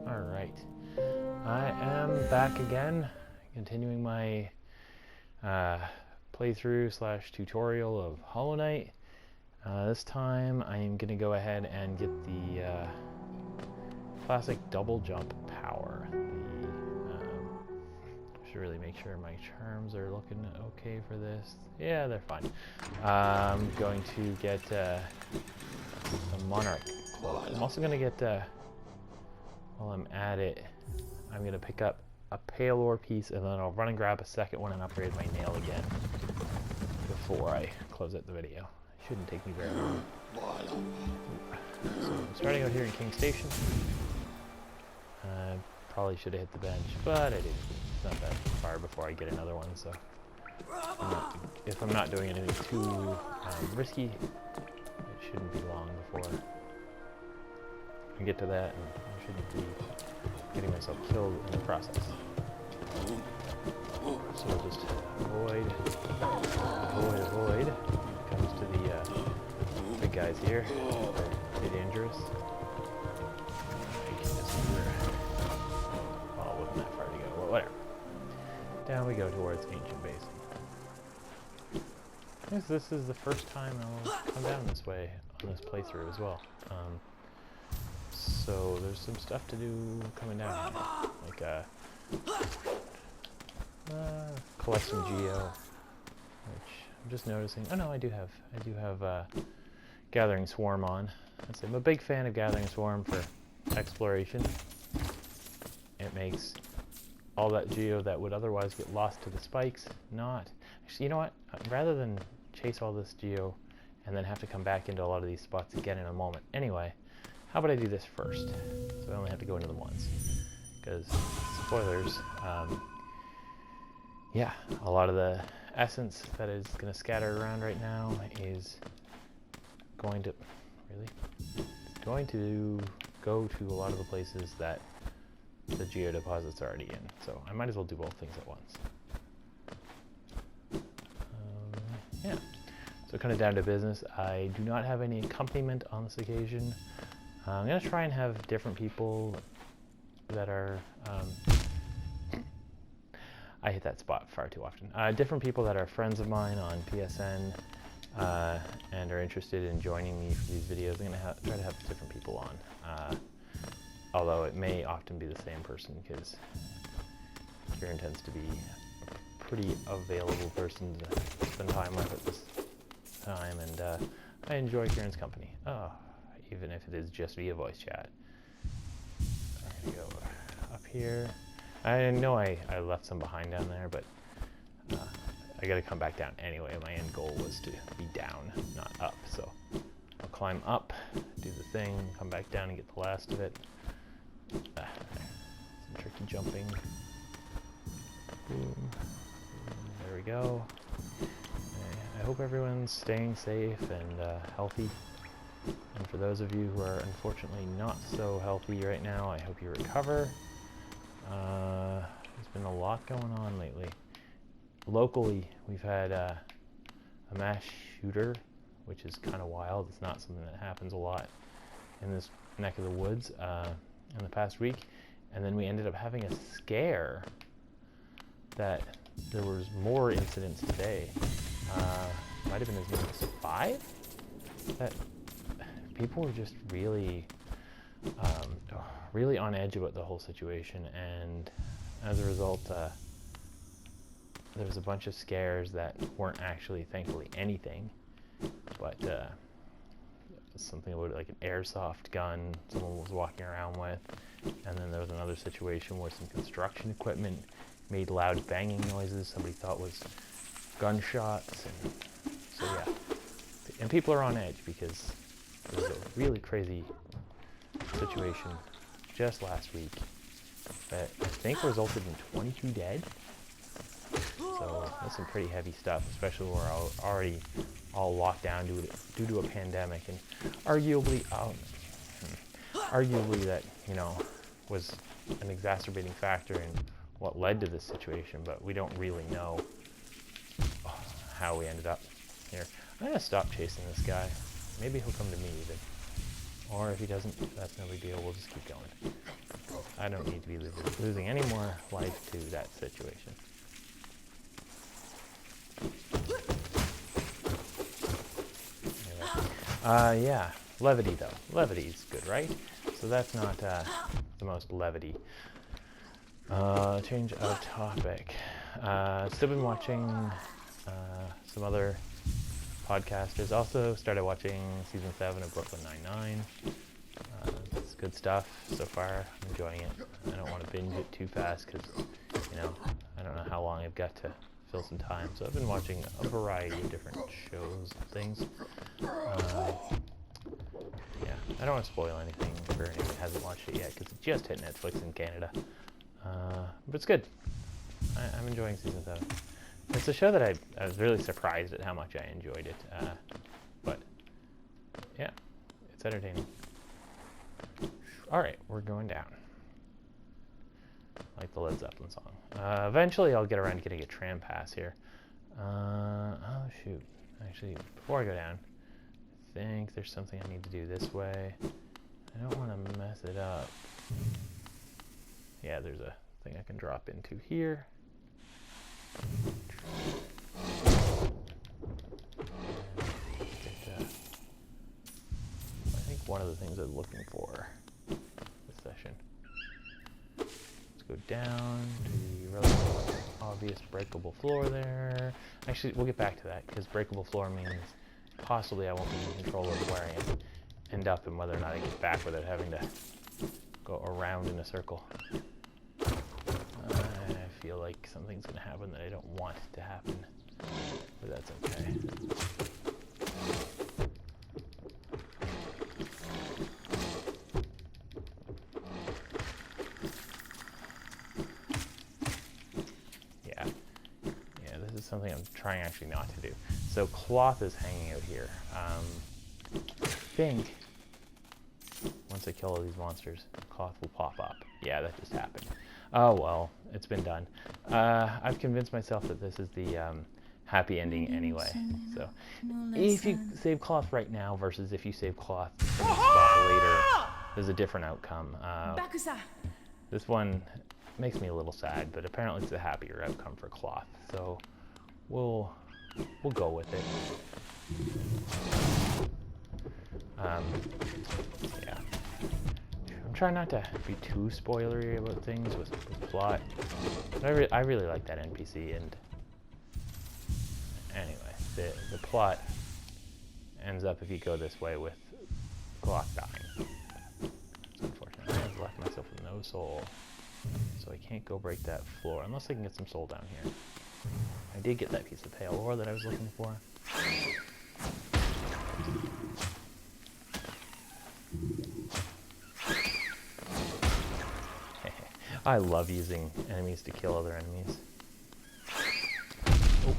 Alright, I am back again, continuing my playthrough slash tutorial of Hollow Knight. This time I am going to go ahead and get the classic double jump power. Should really make sure my charms are looking okay for this. Yeah, they're fine. I'm going to get the monarch cloak. I'm also going to get, while I'm at it, I'm going to pick up a pale ore piece and then I'll run and grab a second one and upgrade my nail again before I close out the video. It shouldn't take me very long. So I'm starting out here in King Station. Probably should have hit the bench, but I didn't. It's not that far before I get another one, so if I'm not doing anything too risky, it shouldn't be long before I get to that, and I shouldn't be getting myself killed in the process. So we'll just avoid when it comes to the big guys here. They're pretty dangerous. Down we go towards Ancient Basin. I guess this is the first time I'll come down this way on this playthrough as well. So there's some stuff to do coming down here, like collect some geo, which I'm just noticing. Oh no, I do have Gathering Swarm on. I'm a big fan of Gathering Swarm for exploration. It makes all that geo that would otherwise get lost to the spikes, not. Actually, you know what? Rather than chase all this geo and then have to come back into a lot of these spots again in a moment. Anyway, how about I do this first? So I only have to go into them once. Because, spoilers, yeah, a lot of the essence that is going to scatter around right now is going to, going to go to a lot of the places that the geo deposit's already in, so I might as well do both things at once. Yeah, so kind of down to business. I do not have any accompaniment on this occasion. I'm going to try and have different people that are, I hit that spot far too often. Different people that are friends of mine on PSN and are interested in joining me for these videos. I'm going to try to have different people on. Although it may often be the same person, because Kieran tends to be a pretty available person to spend time with at this time, and I enjoy Kieran's company. Oh, even if it is just via voice chat. I'm gonna go up here. I know I left some behind down there, but I gotta come back down anyway. My end goal was to be down, not up, so I'll climb up, do the thing, come back down and get the last of it. Some tricky jumping. Boom. There we go. I hope everyone's staying safe and healthy. And for those of you who are unfortunately not so healthy right now, I hope you recover. There's been a lot going on lately. Locally, we've had a mass shooter, which is kind of wild. It's not something that happens a lot in this neck of the woods. In the past week, and then we ended up having a scare that there was more incidents today. Might have been as many as 5. That people were just really on edge about the whole situation, and as a result, there was a bunch of scares that weren't actually, thankfully, anything, but something about like an airsoft gun someone was walking around with, and then there was another situation where some construction equipment made loud banging noises somebody thought was gunshots, and so yeah, and people are on edge because there was a really crazy situation just last week that I think resulted in 22 dead. So that's some pretty heavy stuff, especially when we're already all locked down due to a pandemic, and arguably that, you know, was an exacerbating factor in what led to this situation, but we don't really know how we ended up here. I'm gonna stop chasing this guy. Maybe he'll come to me even. Or if he doesn't, that's no big deal, we'll just keep going. I don't need to be losing any more life to that situation. Anyway. Yeah, levity though. Levity's good, right? So that's not the most levity. Change of topic. Still been watching some other podcasters. Also started watching season 7 of Brooklyn Nine-Nine. It's good stuff so far. I'm enjoying it. I don't want to binge it too fast because, you know, I don't know how long I've got to fill some time. So I've been watching a variety of different shows and things. Yeah, I don't want to spoil anything for anyone who hasn't watched it yet because it just hit Netflix in Canada. But it's good. I'm enjoying season 7. It's a show that I was really surprised at how much I enjoyed it. But yeah, it's entertaining. Alright, we're going down. Like the Led Zeppelin song. Eventually I'll get around to getting a tram pass here. Oh shoot. Actually, before I go down, I think there's something I need to do this way. I don't want to mess it up. Yeah, there's a thing I can drop into here. I think one of the things I'm looking for this session. Let's go down to the relatively obvious breakable floor there. Actually, we'll get back to that because breakable floor means possibly I won't be in control of where I end up and whether or not I get back without having to go around in a circle. I feel like something's going to happen that I don't want to happen, but that's okay. Yeah, this is something I'm trying actually not to do. So cloth is hanging out here. I think once I kill all these monsters, cloth will pop up. Yeah, that just happened. Oh well, it's been done. I've convinced myself that this is the happy ending anyway. So if you save cloth right now versus if you save cloth in the spot later, there's a different outcome. This one makes me a little sad, but apparently it's a happier outcome for cloth. So we'll go with it. Yeah. I'm trying not to be too spoilery about things with plot. But I really like that NPC, and anyway, the plot ends up if you go this way with Glock dying. It's unfortunate. I've left myself with no soul, so I can't go break that floor unless I can get some soul down here. I did get that piece of pale ore that I was looking for. I love using enemies to kill other enemies. Oh.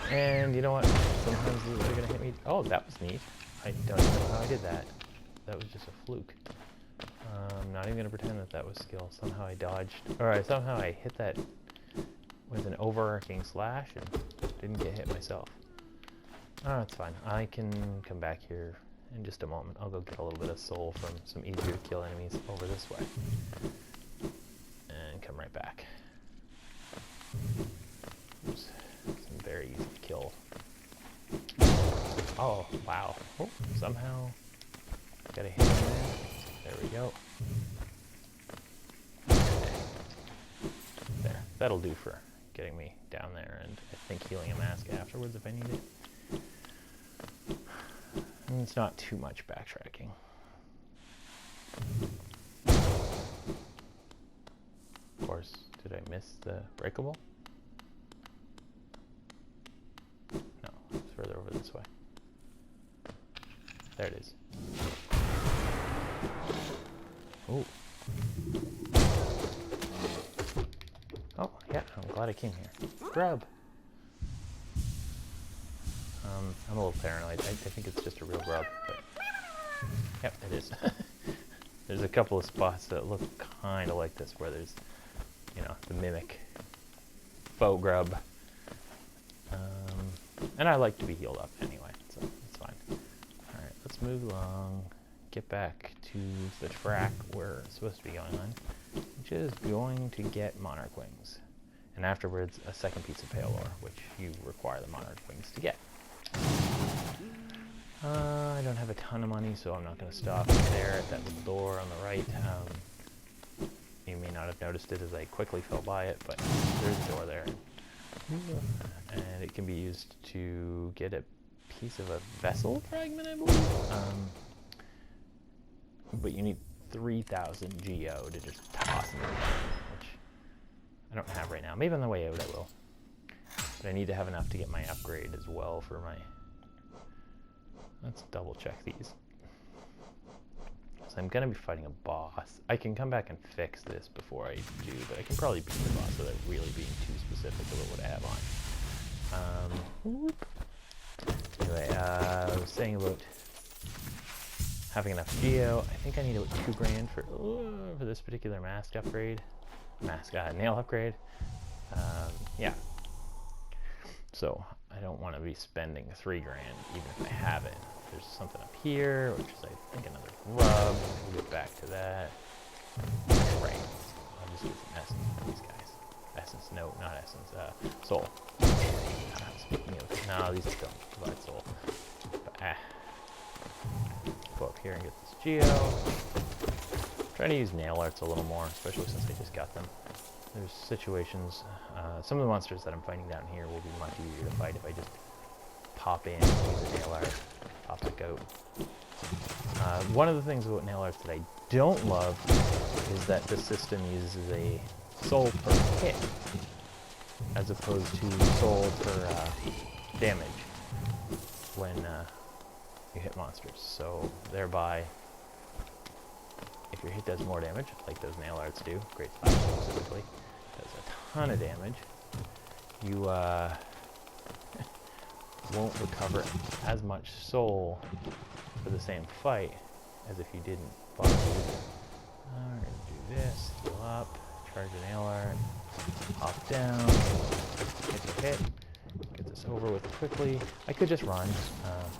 And you know what? Sometimes they're gonna hit me. Oh, that was neat. I don't even know how I did that. That was just a fluke. I'm not even gonna pretend that that was skill. Somehow I dodged. Alright, somehow I hit that with an overarching slash and didn't get hit myself. Oh, that's fine. I can come back here in just a moment. I'll go get a little bit of soul from some easier to kill enemies over this way. And come right back. Oops. Some very easy to kill. Oh, wow. Oh, somehow got a hit in there. There we go. There. That'll do for getting me down there, and I think healing a mask afterwards if I need it. And it's not too much backtracking. Of course, did I miss the breakable? No, it's further over this way. There it is. Oh. Oh, yeah, I'm glad I came here. Grub! I'm a little paranoid. I think it's just a real grub, but... Yep, it is. There's a couple of spots that look kind of like this, where there's, you know, the mimic faux grub. And I like to be healed up anyway, so it's fine. Alright, let's move along. get back to the track we're supposed to be going on, which is going to get monarch wings. And afterwards, a second piece of pale ore, which you require the monarch wings to get. I don't have a ton of money, so I'm not going to stop there at that little door on the right. You may not have noticed it as I quickly fell by it, but there's a door there. And it can be used to get a piece of a vessel fragment, I believe. But you need 3,000 geo to just toss into the game, which I don't have right now. Maybe on the way out I will. But I need to have enough to get my upgrade as well for my... Let's double check these. So I'm going to be fighting a boss. I can come back and fix this before I do, but I can probably beat the boss without really being too specific about what I have on. Anyway, I was saying about having enough geo. I think I need about 2 grand for this particular mask upgrade. Nail upgrade. Yeah. So I don't want to be spending 3 grand even if I have it. There's something up here, which is I think another grub. We'll get back to that. Right. I'll just get some essence from these guys. Essence, no, not essence. Soul. Speaking of, no, these don't provide soul. But go up here and get this geo. Try to use nail arts a little more, especially since I just got them. There's situations, some of the monsters that I'm fighting down here will be much easier to fight if I just pop in, use a nail art, pop back out. One of the things about nail arts that I don't love is that the system uses a soul per hit, as opposed to soul per damage when you hit monsters. So thereby, if your hit does more damage, like those nail arts do, Great Slash specifically, does a ton of damage, you won't recover as much soul for the same fight as if you didn't bother to use it. We're going to do this, heal up, charge a nail art, hop down, hit the hit, get this over with quickly. I could just run,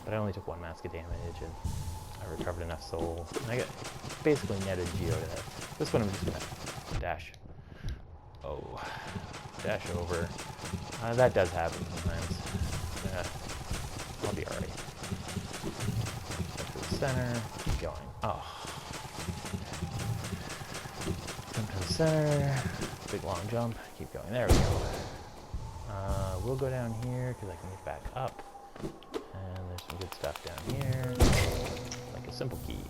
but I only took 1 mask of damage and I recovered enough soul. And I got basically netted geo to that. This one I'm just going to dash. Oh, dash over. That does happen sometimes. I'll be alright. Go to the center, keep going. Oh. Come to the center, big long jump, keep going. There we go. We'll go down here because I can get back up. And there's some good stuff down here. Like a simple key.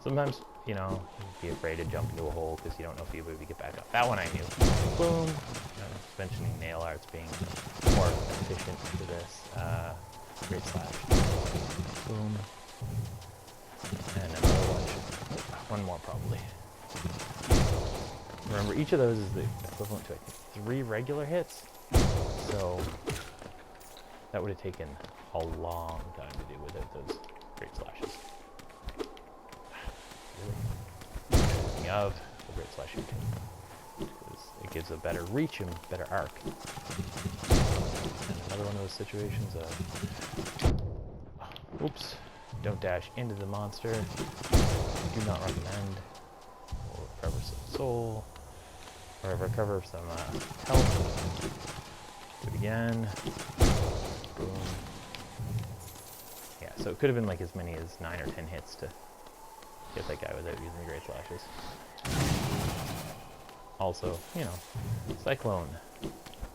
Sometimes, you know, you'd be afraid to jump into a hole because you don't know if you'll be able to get back up. That one I knew. Boom. I was mentioning nail arts being more efficient for this. Great Slash. Boom. And another one. One more probably. Remember, each of those is the equivalent to, I think, 3 regular hits. So that would have taken a long time to do without those Great Slashes. Speaking of the Great Slash shooting, it gives a better reach and better arc. And another one of those situations of, oops, don't dash into the monster. Do not recommend. We'll recover some soul, or recover some health. Do it again. Boom. Yeah, so it could have been like as many as 9 or 10 hits to get that guy without using the Great Slashes. Also, you know, Cyclone.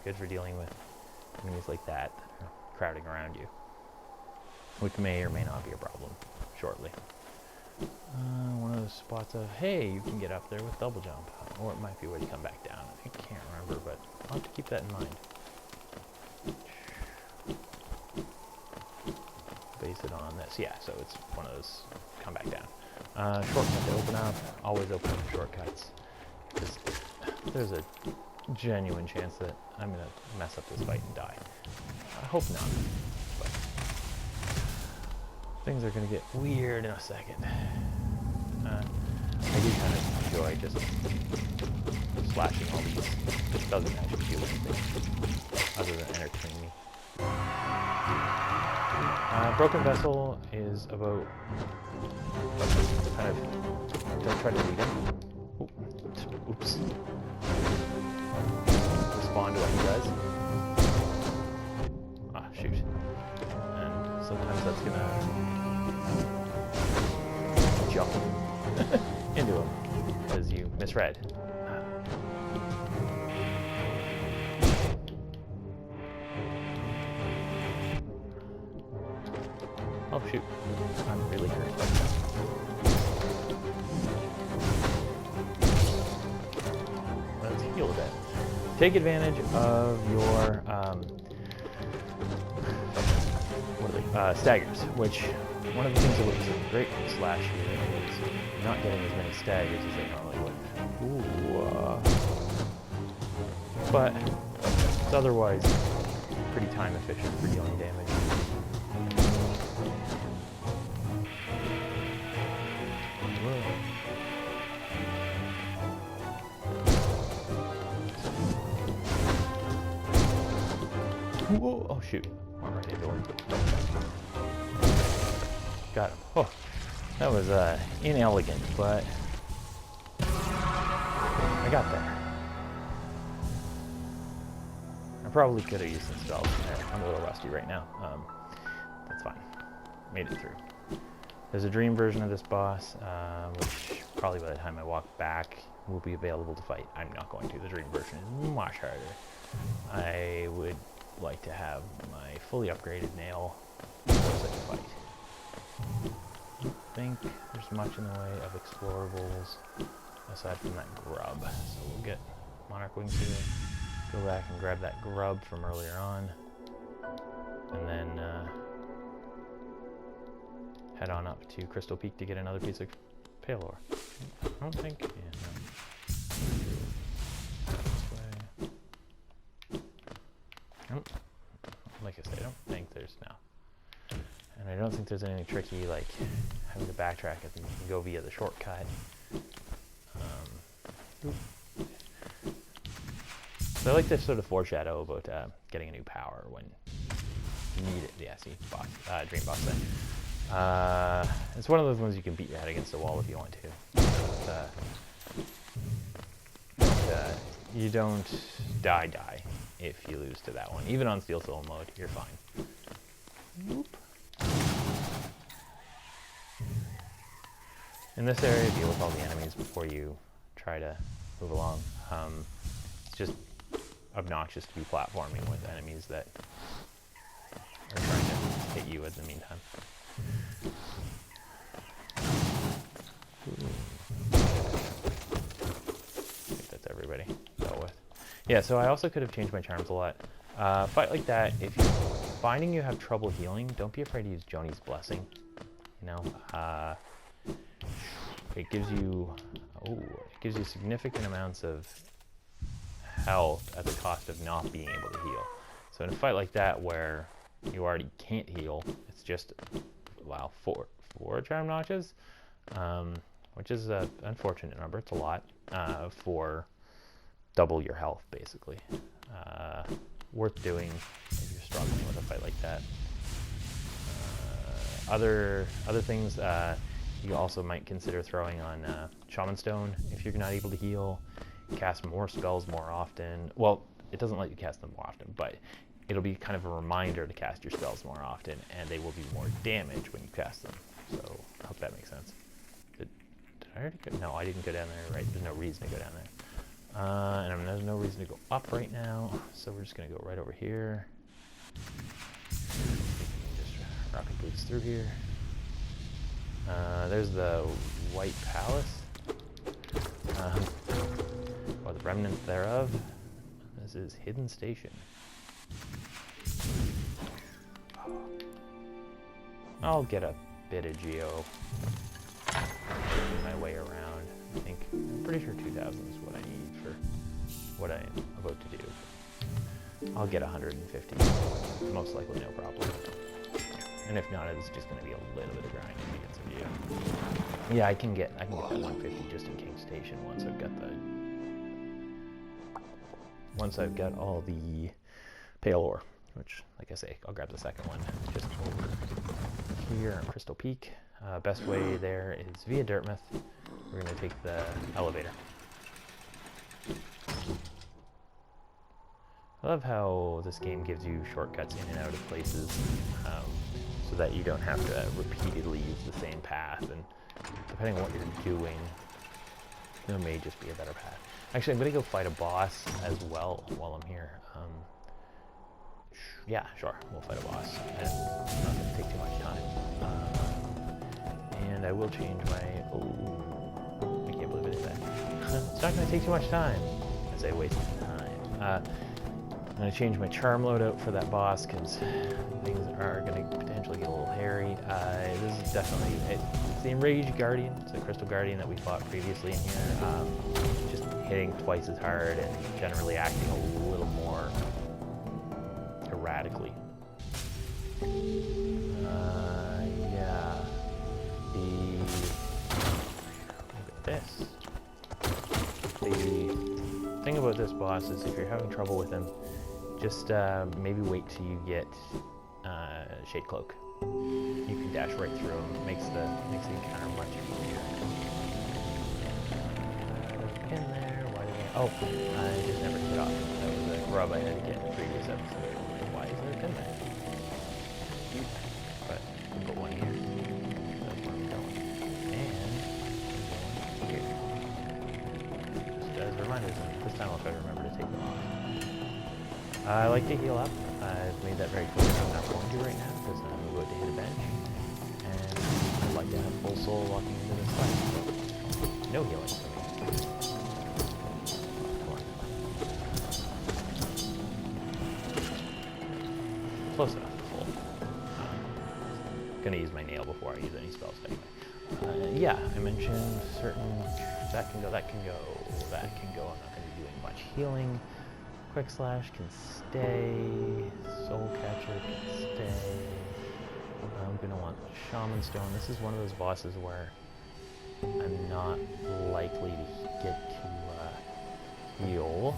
Good for dealing with enemies like that that are crowding around you, which may or may not be a problem shortly. One of those spots of, hey, you can get up there with double jump. Or it might be where you come back down. I can't remember, but I'll have to keep that in mind. Base it on this. Yeah, so it's one of those come back down. Shortcut to open up. Always open up shortcuts. There's a genuine chance that I'm going to mess up this fight and die. I hope not. But things are going to get weird in a second. I do kind of enjoy just slashing all these. It doesn't actually do anything other than entertain me. Broken Vessel is about kind of don't try to lead him. Oops. Respond to what he does. Ah, shoot. And sometimes that's gonna jump into him because you misread. Oh shoot, I'm really hurt. Let's heal a bit. Take advantage of your staggers, which one of the things that was a great slash here is not getting as many staggers as they normally would. Ooh, but it's otherwise pretty time efficient for dealing damage. Whoa, oh shoot, I'm right into him. Got him. Oh, that was inelegant, but I got there. I probably could have used some spells. I'm a little rusty right now. That's fine. Made it through. There's a dream version of this boss, which probably by the time I walk back will be available to fight. I'm not going to. The dream version is much harder. I would like to have my fully upgraded nail for such a fight. I don't think there's much in the way of explorables aside from that grub. So we'll get monarch wings here, go back and grab that grub from earlier on, and then head on up to Crystal Peak to get another piece of pale ore. I don't think, yeah, no. Like I said, I don't think there's no. And I don't think there's anything tricky like having to backtrack if you can go via the shortcut. So I like to sort of foreshadow about getting a new power when you need it. Yeah, see, boss, dream boss thing. It's one of those ones you can beat your head against the wall if you want to. But, you don't die if you lose to that one. Even on Steel Soul mode, you're fine. Whoop. In this area, deal with all the enemies before you try to move along. It's just obnoxious to be platforming with enemies that are trying to hit you in the meantime. I think that's everybody dealt with. Yeah, so I also could have changed my charms a lot. Fight like that, if you're finding you have trouble healing, don't be afraid to use Joni's Blessing. You know, it gives you significant amounts of health at the cost of not being able to heal. So in a fight like that where you already can't heal, it's just, wow, four charm notches, which is an unfortunate number. It's a lot for double your health, basically. Worth doing if you're struggling with a fight like that. Other things you also might consider throwing on Shaman Stone if you're not able to heal. Cast more spells more often. Well, it doesn't let you cast them more often, but it'll be kind of a reminder to cast your spells more often, and they will do more damage when you cast them. So I hope that makes sense. Did I already go? No, I didn't go down there, right? There's no reason to go down there. And there's no reason to go up right now, so we're just going to go right over here. Just rocket boots through here. There's the White Palace, or the remnant thereof. This is Hidden Station. I'll get a bit of geo my way around. I'm pretty sure 2,000 is what I need for what I'm about to do. I'll get 150, most likely no problem. And if not, it's just going to be a little bit of grinding to get some geo. Yeah, I can get that 150 just in King Station once I've got all the pale ore, which, like I say, I'll grab the second one just over here in Crystal Peak. Best way there is via Dirtmouth. We're going to take the elevator. I love how this game gives you shortcuts in and out of places, so that you don't have to repeatedly use the same path, and depending on what you're doing, there may just be a better path. Actually, I'm going to go fight a boss as well while I'm here. Yeah, sure, we'll fight a boss. It's not going to take too much time. And I will change my... Oh, I can't believe I did that. It's not going to take too much time, as I waste time. I'm going to change my charm loadout for that boss, because things are going to potentially get a little hairy. This is definitely... It's the Enraged Guardian. It's the Crystal Guardian that we fought previously in here. Just hitting twice as hard and generally acting a little more erratically. Yeah. Look at this. The thing about this boss is if you're having trouble with him, just maybe wait till you get Shade Cloak. You can dash right through him. It makes the encounter much easier. Pin there. Why did I? Oh, I just never hit off. That was a grub I had to get in the previous episode. Why is there a pin there? But we'll put one here. That's where I'm going. And I'm going here. Just as reminders, and this time I'll try to remember to take them off. I like to heal up. I've made that very clear. I'm not going to right now because I'm going to hit a bench. And I'd like to have full soul walking into this fight. No healing for me. Come on. Close enough to full. Gonna use my nail before I use any spells anyway. Yeah, I mentioned certain... That can go, that can go, that can go. I'm not going to be doing much healing. Quick Slash can stay, Soul Catcher can stay. I'm going to want Shaman Stone. This is one of those bosses where I'm not likely to get to heal,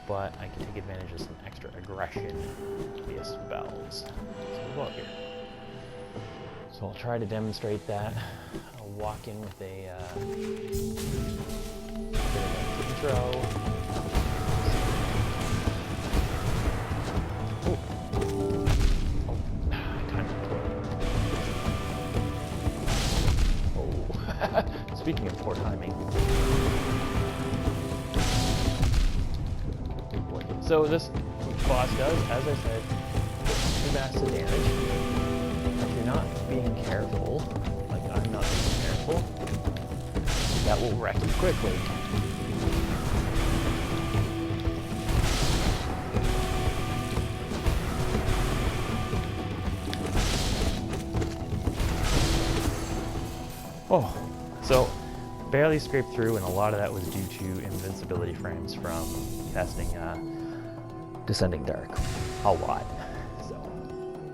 but I can take advantage of some extra aggression via spells. So we'll go up here. So I'll try to demonstrate that. I'll walk in with a bit of an intro. Speaking of poor timing. Good boy. So this boss does, as I said, do massive damage. If you're not being careful, like I'm not being careful, that will wreck you quickly. Oh. So, barely scraped through, and a lot of that was due to invincibility frames from casting Descending Dark a lot. So,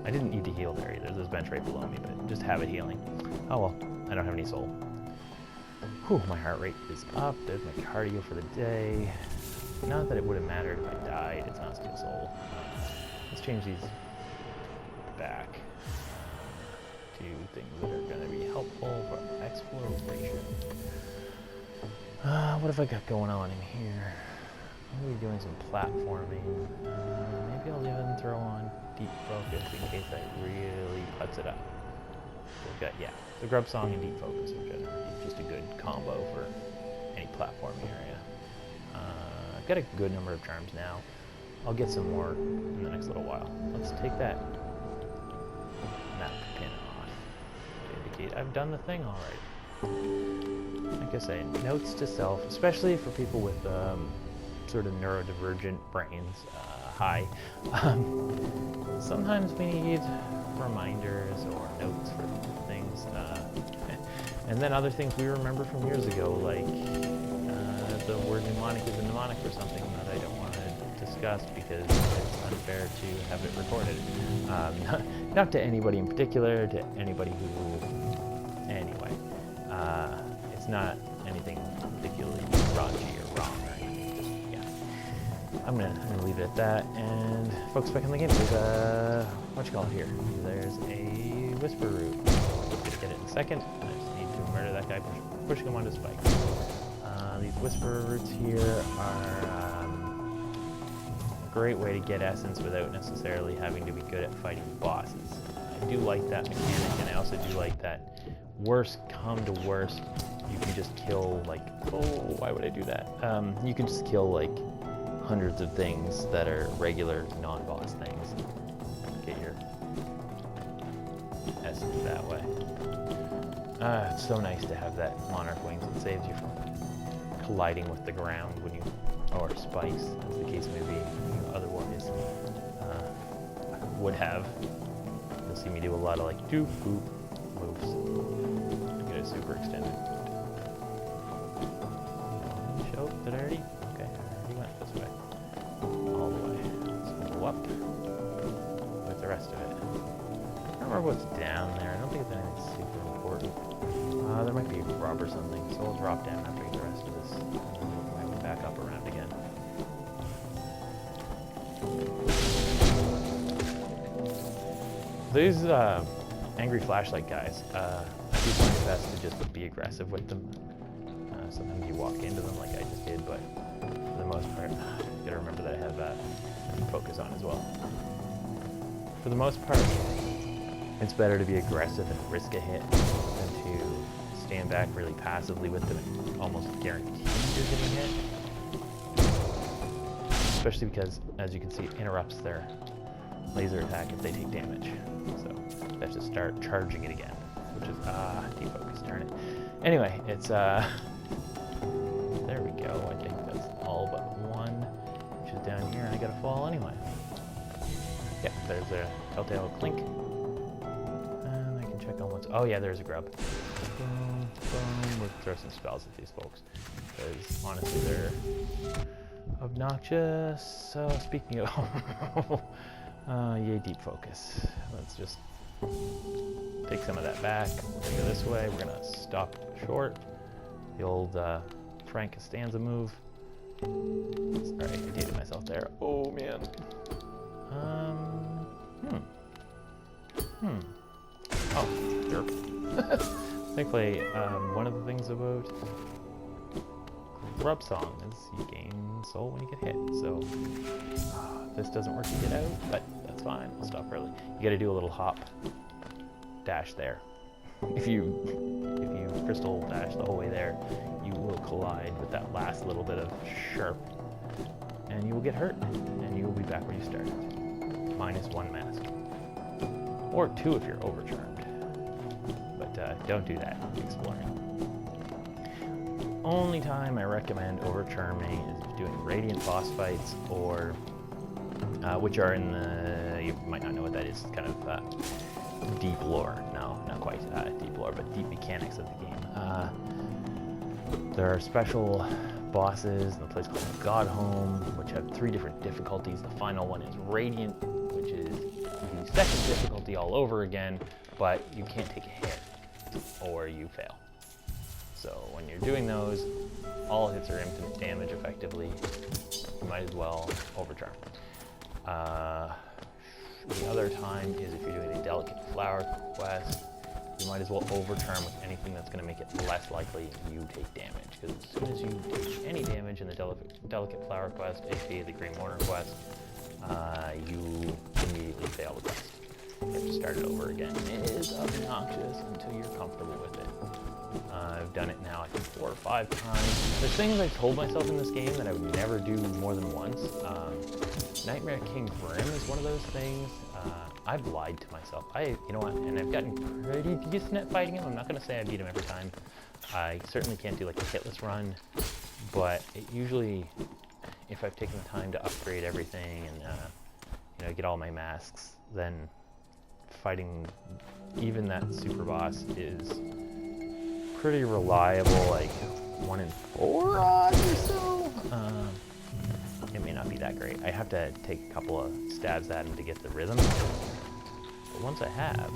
I didn't need to heal there either. There's a bench right below me, but just have it healing. Oh well, I don't have any soul. Whew, my heart rate is up. There's my cardio for the day. Not that it would have mattered if I died. It's not still soul. Let's change these back. Things that are going to be helpful for exploration. What have I got going on in here? I'm going to be doing some platforming. Maybe I'll even throw on Deep Focus in case I really putz it up. We've got, yeah, the Grub Song and Deep Focus are generally just a good combo for any platforming area. I've got a good number of charms now. I'll get some more in the next little while. Let's take that map pin off. I've done the thing alright. Like I say, notes to self, especially for people with sort of neurodivergent brains. Hi. Sometimes we need reminders or notes for things. And then other things we remember from years ago, like the word mnemonic is a mnemonic or something that I don't want to discuss because it's unfair to have it recorded. Not to anybody in particular, to anybody who... Anyway, it's not anything particularly raunchy or wrong or anything. Just, yeah. I'm gonna leave it at that and focus back on the game. There's a... what you call it here? There's a Whisper Root. Get it in a second. I just need to murder that guy pushing him onto spikes. These whisperer roots here are a great way to get essence without necessarily having to be good at fighting bosses. I do like that mechanic, and I also do like that worst come to worst, you can just kill like, oh, why would I do that? You can just kill like hundreds of things that are regular non-boss things. Get your essence that way. It's so nice to have that monarch wings. It saves you from colliding with the ground when you, or spikes, as the case may be. Otherwise, would have. You'll see me do a lot of like doop boop moves. Get it super extended. Show? Did I already? Okay, I already went this way. All the way. Let's go up with the rest of it. I don't remember what's down there. I don't think it's anything super important. There might be a grub or something, so I'll drop down after I get the rest of this. And then work my way back up around again. These angry flashlight guys, I do find it best to just be aggressive with them. Sometimes you walk into them like I just did, but for the most part, you gotta remember that I have focus on as well. For the most part, it's better to be aggressive and risk a hit than to stand back really passively with them and almost guarantee you're getting hit. Especially because, as you can see, it interrupts their laser attack if they take damage. So they have to start charging it again, which is, defocus, darn it. Anyway, it's, there we go. I think that's all but one, which is down here, and I gotta fall anyway. Yeah, there's a telltale clink. And I can check on what's, oh yeah, there's a grub. Boom, boom. We'll throw some spells at these folks, because honestly, they're obnoxious. So speaking of, yay, deep focus. Let's just take some of that back. We're gonna go this way. We're gonna stop short. The old Frank Costanza move. Sorry, I dated myself there. Oh man. Oh, jerk. Thankfully, one of the things about grub song is you gain soul when you get hit. So this doesn't work to get out, but that's fine. I'll stop early. You got to do a little hop dash there. If you crystal dash the whole way there, you will collide with that last little bit of sharp, and you will get hurt, and you will be back where you started. -1 mask. Or 2 if you're overcharmed. But don't do that exploring. Only time I recommend overcharming is if you're doing radiant boss fights, or which are in the, you might not know what that is, kind of deep lore. No, not quite deep lore, but deep mechanics of the game. There are special bosses in a place called Godhome, which have 3 different difficulties. The final one is Radiant, which is the second difficulty all over again, but you can't take a hit or you fail. So when you're doing those, all hits are infinite damage effectively. You might as well overcharm. The other time is if you're doing a delicate flower quest, you might as well overcharm with anything that's going to make it less likely you take damage. Because as soon as you take any damage in the delicate flower quest, aka the Green Mortar quest, you immediately fail the quest. You have to start it over again. It is obnoxious until you're comfortable with it. I've done it now, I think 4 or 5 times. There's things I told myself in this game that I would never do more than once. Nightmare King Grim is one of those things. I've lied to myself. You know what, and I've gotten pretty decent at fighting him. I'm not going to say I beat him every time. I certainly can't do like a hitless run, but it usually, if I've taken the time to upgrade everything and you know, get all my masks, then fighting even that super boss is pretty reliable, like 1 in 4 odds or so. It may not be that great. I have to take a couple of stabs at him to get the rhythm. But once I have,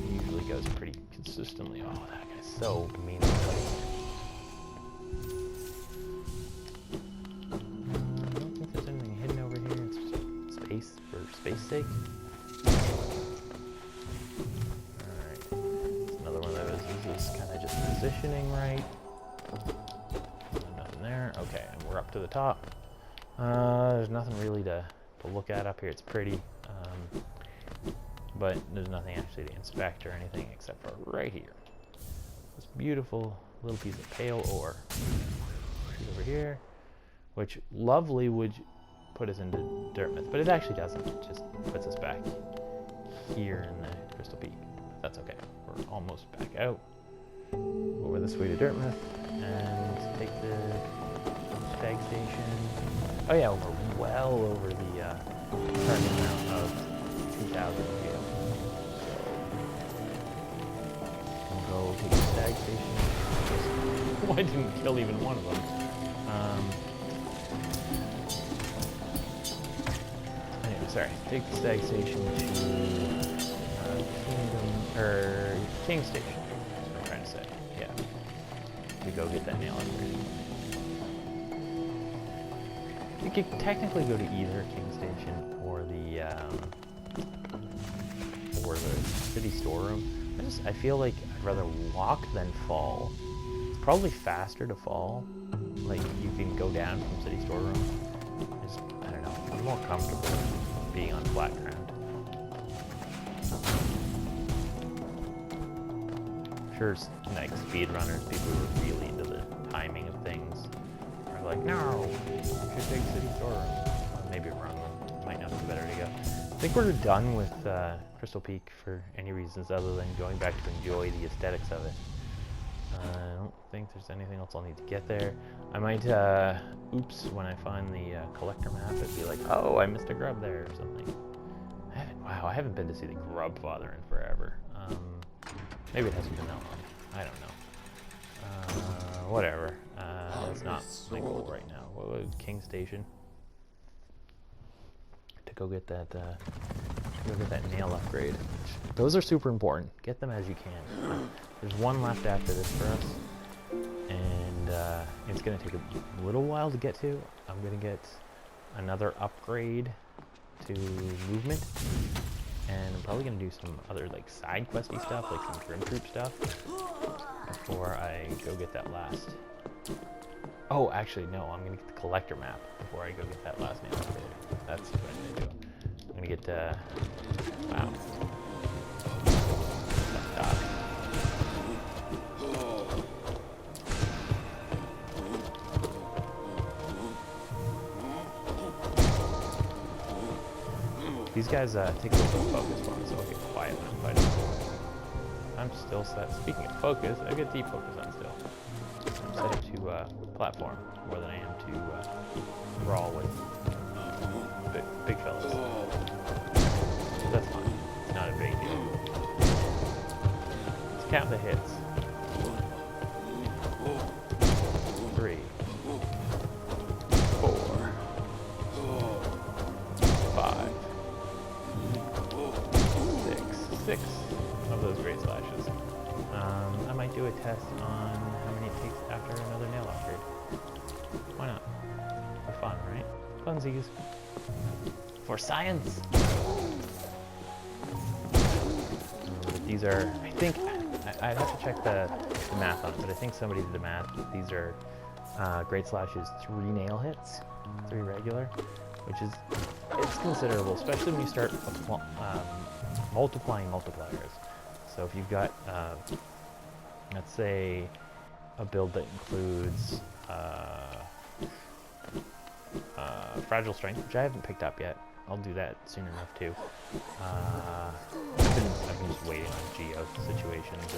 it usually goes pretty consistently. Oh, that guy's so mean to fight. I don't think there's anything hidden over here. It's just space for space sake. positioning right. Nothing there. Okay, and we're up to the top. There's nothing really to look at up here. It's pretty, but there's nothing actually to inspect or anything except for right here. This beautiful little piece of pale ore. Over here, which lovely would put us into Dirtmouth, but it actually doesn't. It just puts us back here in the Crystal Peak. That's okay. We're almost back out over this way to Dirtmouth and take the stag station. Oh yeah, we're well over the target amount of 2,000 here. So we'll go take the stag station. Oh, I didn't kill even one of them. Anyway, sorry. Take the stag station to King Station. That's what I'm trying to say. Yeah. We go get that nail upgrade. You could technically go to either King Station or the city storeroom. I feel like I'd rather walk than fall. It's probably faster to fall. Like, you can go down from city storeroom. I don't know. I'm more comfortable being on flat ground. I'm sure, like, speedrunners, people who are really into the timing of things, are like, no, you should take city storeroom. Well, maybe I'm wrong. Might not be better to go. I think we're done with Crystal Peak for any reasons other than going back to enjoy the aesthetics of it. I don't think there's anything else I'll need to get there. I might, oops, when I find the collector map, it'd be like, oh, I missed a grub there or something. I haven't been to see the grub father in forever. Maybe it hasn't been that long. I don't know. Whatever. It's not the goal right now. What was King Station? To go get that nail upgrade. Those are super important. Get them as you can. There's one left after this for us, and it's going to take a little while to get to. I'm going to get another upgrade to movement, and I'm probably going to do some other like side questy stuff, like some Grim Troop stuff, before I go get that last. Oh, actually, no, I'm going to get the collector map before I go get that last nail upgrade. That's what I'm going to do. I'm going to get, wow. These guys take a little bit of focus for me, so I'll get quiet when I'm fighting. I'm still set. Speaking of focus, I get deep focus on still. I'm set up to platform more than I am to brawl with big fellas. That's fine. It's not a big deal. Let's count the hits. 3, 4, 5, 6 of those great slashes. I might do a test on how many it takes after another nail upgrade. Why not? For fun, right? Funsies. For science! These are, I think, I'd have to check the math on it, but I think somebody did the math. These are Great Slash's 3 nail hits, 3 regular, which is, it's considerable, especially when you start multiplying multipliers. So if you've got, let's say, a build that includes Fragile Strength, which I haven't picked up yet. I'll do that soon enough too. I've been just waiting on geo situations,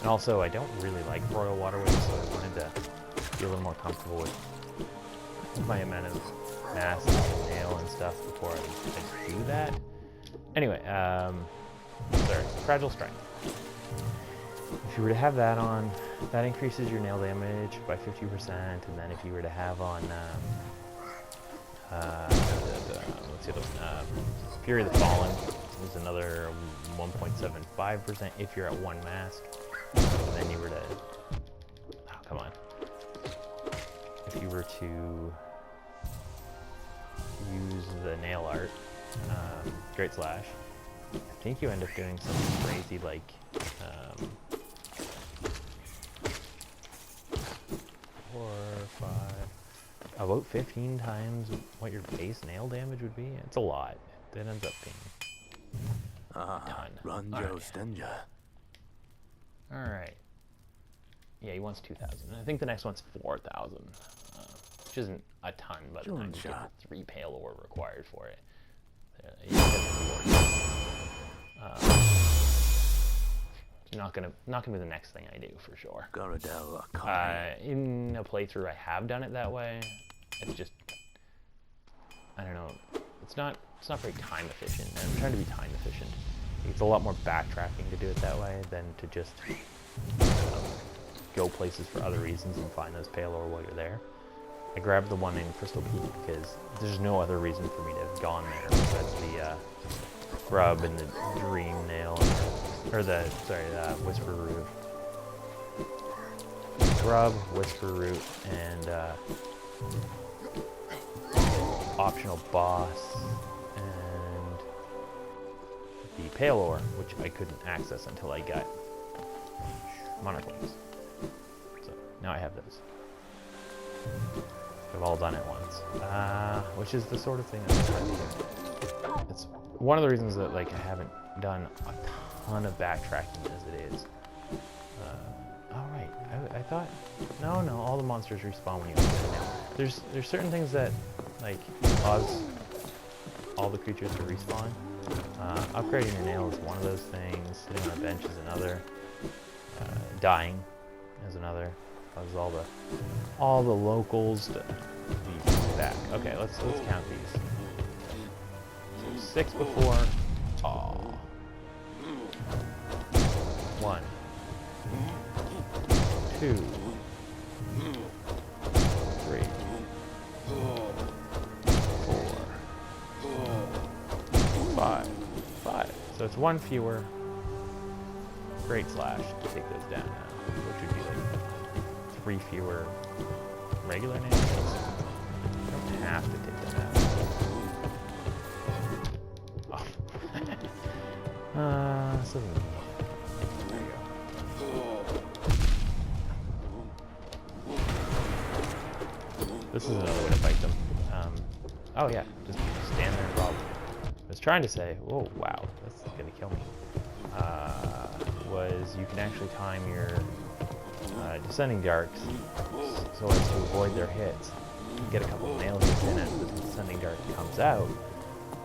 and also I don't really like Royal Waterways, so I wanted to be a little more comfortable with my amount of mass and nail and stuff before I do that. Anyway, sorry, Fragile Strength. If you were to have that on, that increases your nail damage by 50%, and then if you were to have on let's see, Fury of the Fallen is another 1.75% if you're at 1 mask. And then you were to, oh, come on. If you were to use the nail art, Great Slash, I think you end up doing something crazy like, about 15 times what your base nail damage would be. It's a lot. It ends up being a ton. Alright. Yeah, he wants 2,000. I think the next one's 4,000. Which isn't a ton, but you get the 3 pale ore required for it. You get the not gonna be the next thing I do for sure. In a playthrough I have done it that way. It's just, I don't know. It's not very time efficient. And I'm trying to be time efficient. It's a lot more backtracking to do it that way than to just go places for other reasons and find those pale ore while you're there. I grabbed the one in Crystal Peak because there's no other reason for me to have gone there besides the grub and the dream nail, or the whisper root. Grub, whisper root, and optional boss, and the pale ore, which I couldn't access until I got monarch wings. So now I have those. I've all done it once, which is the sort of thing that I'm trying to do. It's one of the reasons that like I haven't done a ton of backtracking as it is. All right, I thought no, all the monsters respawn when you open the nail. There's certain things that like cause all the creatures to respawn. Upgrading your nail is one of those things. Sitting on a bench is another. Dying is another. Causes all the locals to be back. Okay, let's count these. So 6 before. Oh. 1, 2, 3, 4, 5. So it's 1 fewer. Great slash to take those down now, which would be like 3 fewer regular nails. You don't have to take them out. Oh. So there you go. This is another way to fight them. Oh yeah, just stand there and rob. I was trying to say, oh wow, that's gonna kill me. Was you can actually time your descending darts so as to avoid their hits. You get a couple of nail hits in as the descending dart comes out,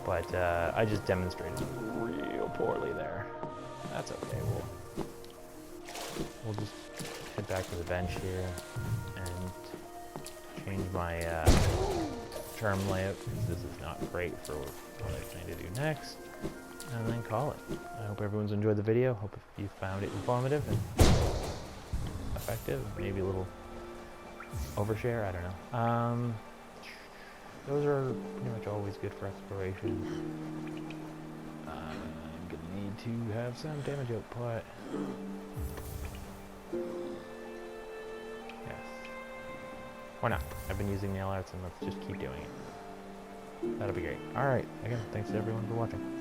but I just demonstrated real poorly there. That's okay. We'll just head back to the bench here and change my charm layout because this is not great for what I plan to do next. And then call it. I hope everyone's enjoyed the video. Hope you found it informative and effective. Maybe a little overshare, I don't know. Those are pretty much always good for exploration. I'm gonna need to have some damage output. Yes. Why not? I've been using nail arts and let's just keep doing it. That'll be great. Alright, again, thanks to everyone for watching.